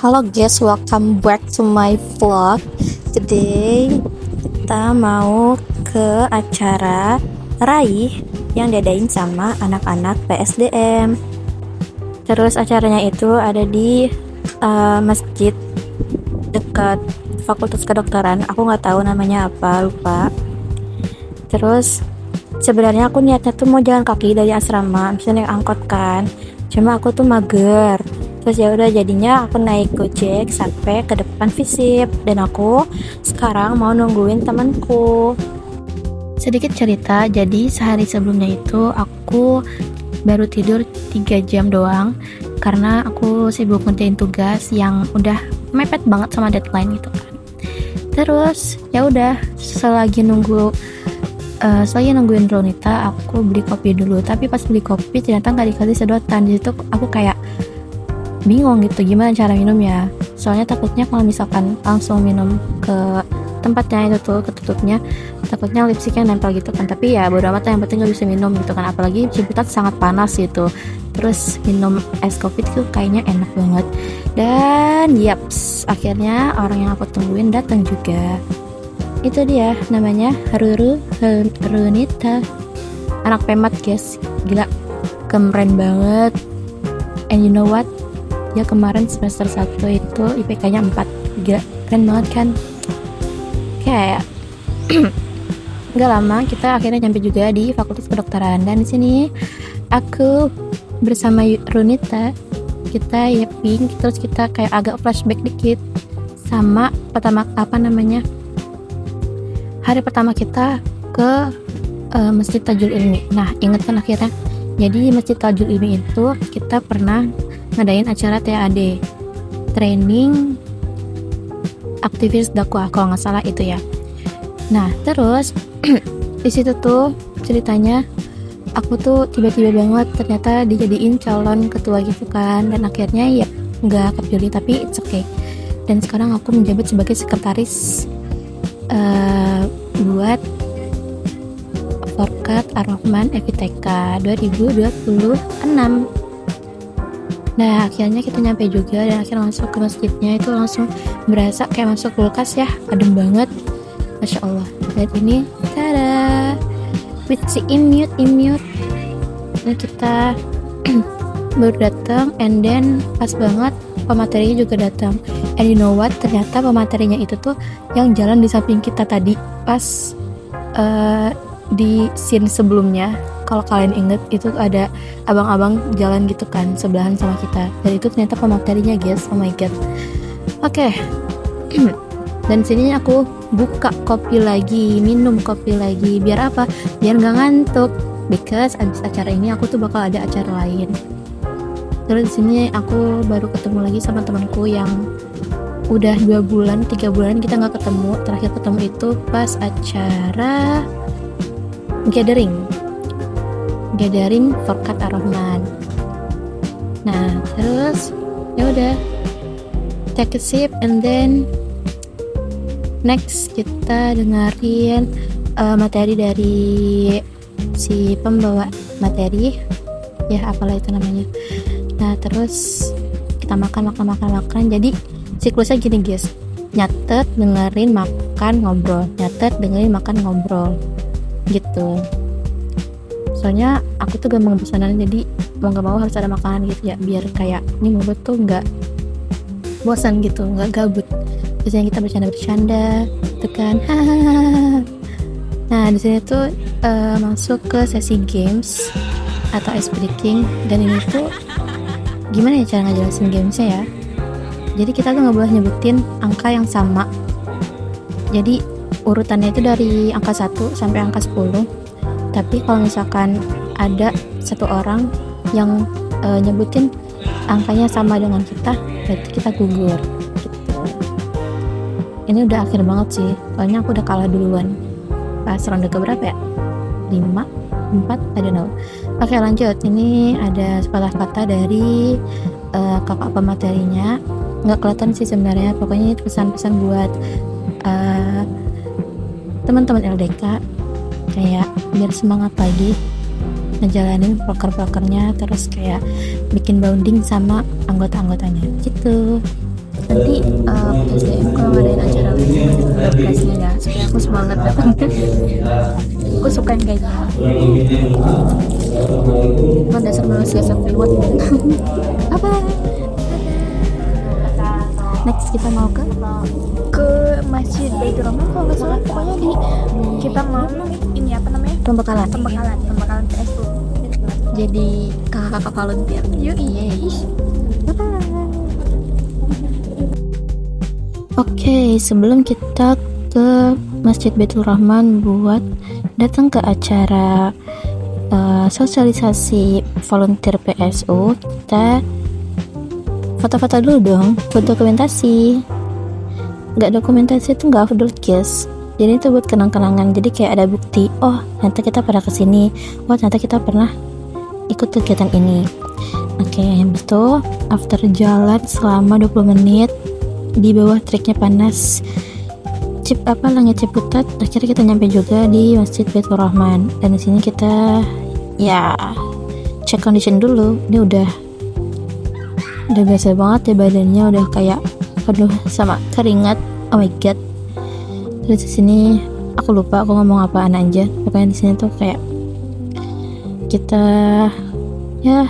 Halo guys, welcome back to my vlog. Today kita mau ke acara Raih yang diadain sama anak-anak PSDM. Terus acaranya itu ada di masjid dekat Fakultas Kedokteran. Aku nggak tahu namanya apa, lupa. Terus sebenarnya aku niatnya tuh mau jalan kaki dari asrama, bisa naik angkot kan. Cuma aku tuh mager. Terus ya udah jadinya aku naik Gojek sampai ke depan Visip dan aku sekarang mau nungguin temanku. Sedikit cerita, jadi sehari sebelumnya itu aku baru tidur 3 jam doang karena aku sibuk ngerjain tugas yang udah mepet banget sama deadline gitu kan. Terus ya udah selagi nungguin Ronita, aku beli kopi dulu. Tapi pas beli kopi ternyata nggak dikasih sedotan. Di situ aku kayak bingung gitu gimana cara minum ya. Soalnya takutnya kalau misalkan langsung minum ke tempatnya itu tuh ketutupnya, takutnya lipstiknya nempel gitu kan. Tapi ya bodo amat, yang penting gak bisa minum gitu kan. Apalagi Ciputat sangat panas gitu. Terus minum es kopi itu kayaknya enak banget. Dan yaps, akhirnya orang yang aku tungguin datang juga. Itu dia namanya Runita, anak pemat guys, gila keren banget. And you know what, dia kemarin semester 1 itu IPK-nya 4, gila keren banget kan. Kayak nggak lama kita akhirnya nyampe juga di Fakultas Kedokteran, dan di sini aku bersama Runita, kita yaping, terus kita kayak agak flashback dikit sama hari pertama kita ke Masjid Tajul Ilmi. Nah, inget kan akhirnya. Jadi Masjid Tajul Ilmi itu kita pernah ngadain acara TAD, training aktivis dakwah kalau nggak salah itu ya. Nah, terus di situ tuh ceritanya aku tuh tiba-tiba banget ternyata dijadiin calon ketua gitu kan, dan akhirnya ya nggak kepilih, tapi it's okay. Dan sekarang aku menjabat sebagai sekretaris buat Forkat Ar-Rahman FITK 2026. Nah, akhirnya kita nyampe juga, dan akhirnya masuk ke masjidnya itu langsung berasa kayak masuk kulkas ya, adem banget, masya Allah. Dan ini tada with si immute. Nah, kita baru datang, and then pas banget pematerinya juga datang. And you know what, ternyata pematerinya itu tuh yang jalan di samping kita tadi pas di scene sebelumnya. Kalau kalian inget itu ada abang-abang jalan gitu kan sebelahan sama kita, dan itu ternyata pematerinya guys. Oh my god. Oke. Dan sini aku buka kopi lagi, minum kopi lagi, biar apa? Biar nggak ngantuk, because abis acara ini aku tuh bakal ada acara lain. Terus di sini aku baru ketemu lagi sama temanku yang udah 2 bulan, 3 bulan kita nggak ketemu. Terakhir ketemu itu pas acara gathering Forkat Ar-Rahman. Nah, terus ya udah take a sip, and then next kita dengerin materi dari si pembawa materi ya, apalah itu namanya. Nah, terus kita makan. Jadi siklusnya gini guys, nyatet, dengerin, makan, ngobrol, nyatet, dengerin, makan, ngobrol gitu. Soalnya aku tuh gampang bosanan, jadi mau gak mau harus ada makanan gitu ya, biar kayak ini mulut tuh nggak bosan gitu, nggak gabut. Biasanya kita bercanda gitu kan. Nah, di sini tuh masuk ke sesi games atau ice breaking, dan ini tuh gimana ya cara ngejelasin gamesnya ya. Jadi kita tuh nggak boleh nyebutin angka yang sama. Jadi urutannya itu dari angka 1 sampai angka 10. Tapi kalau misalkan ada satu orang yang nyebutin angkanya sama dengan kita, berarti kita gugur gitu. Ini udah akhir banget sih, soalnya aku udah kalah duluan pas ronde keberapa ya, 5, 4, I don't know. Oke, lanjut. Ini ada sepatah kata dari kakak pematerinya, nggak kelihatan sih sebenarnya. Pokoknya ini pesan-pesan buat teman-teman LDK, kayak biar semangat lagi ngejalanin proker-prokernya, terus kayak bikin bonding sama anggota-anggotanya gitu. nanti SDM kalau ngadain acara lagi ada pressnya ya, supaya aku semangat datang. Aku suka yang kayak gini. Cuma dasar manusia reward. Apa? Next kita mau ke Masjid Baitur Rahman kalau nggak salah, pokoknya kita mau ini apa namanya, pembekalan PSU, jadi kakak-kakak volunteer. Yoi. Oke, sebelum kita ke Masjid Baitur Rahman buat datang ke acara sosialisasi volunteer PSU, kita foto-foto dulu dong, buat dokumentasi. Nggak dokumentasi itu nggak afdol guys, jadi itu buat kenang-kenangan, jadi kayak ada bukti, oh ternyata kita pernah kesini, oh ternyata kita pernah ikut kegiatan ini. Oke, habis itu after jalan selama 20 menit di bawah triknya panas, langit Ciputat, akhirnya kita nyampe juga di Masjid Baitur Rahman. Dan di sini kita ya cek condition dulu. Ini udah biasa banget ya badannya, udah kayak penuh sama keringat. Oh my god. Terus di sini aku lupa aku ngomong apaan aja. Pokoknya di sini tuh kayak kita ya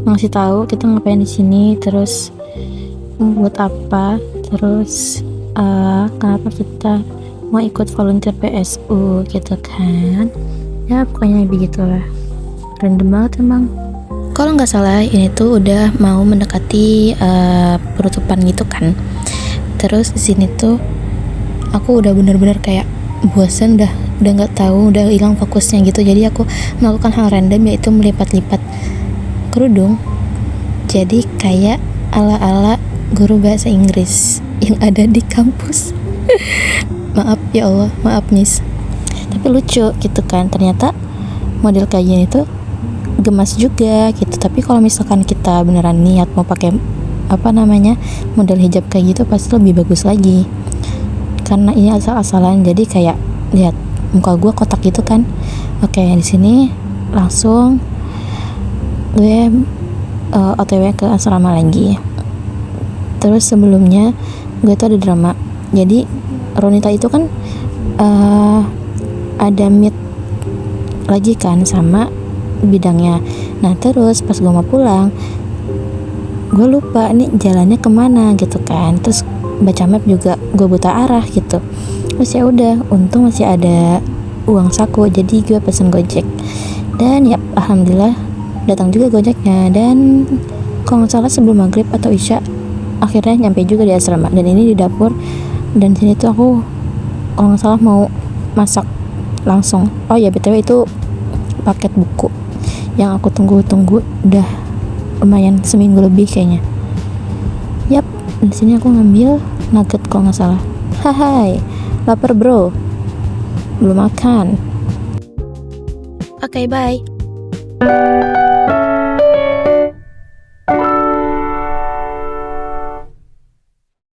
ngasih tahu kita ngapain di sini, terus buat apa, terus kenapa kita mau ikut volunteer PSU gitu kan. Ya pokoknya begitulah, random banget emang. Kalau nggak salah ini tuh udah mau mendekati penutupan gitu kan. Terus di sini tuh aku udah bener-bener kayak bosan, udah nggak tahu, udah hilang fokusnya gitu. Jadi aku melakukan hal random, yaitu melipat-lipat kerudung. Jadi kayak ala-ala guru bahasa Inggris yang ada di kampus. Maaf ya Allah, maaf miss. Tapi lucu gitu kan, ternyata model kayak gini tuh gemas juga gitu. Tapi kalau misalkan kita beneran niat mau pakai model hijab kayak gitu, pasti lebih bagus lagi. Karena ini asal-asalan, jadi kayak lihat muka gue kotak gitu kan. Oke, di sini langsung gue OTW ke asrama lagi. Terus sebelumnya gue tuh ada drama. Jadi Ronita itu kan ada meet lagi kan sama bidangnya. Nah terus pas gue mau pulang, gue lupa nih jalannya kemana gitu kan. Terus baca map juga gue buta arah gitu. Terus ya udah, untung masih ada uang saku, jadi gue pesen Gojek. Dan ya alhamdulillah datang juga Gojeknya. Dan kalau nggak salah sebelum maghrib atau isya akhirnya nyampe juga di asrama. Dan ini di dapur, dan sini tuh aku kalau nggak salah mau masak langsung. Oh ya btw itu paket buku yang aku tunggu-tunggu udah lumayan seminggu lebih kayaknya. Yap, di sini aku ngambil nugget kalau nggak salah. Hai, lapar bro, belum makan. Oke, bye.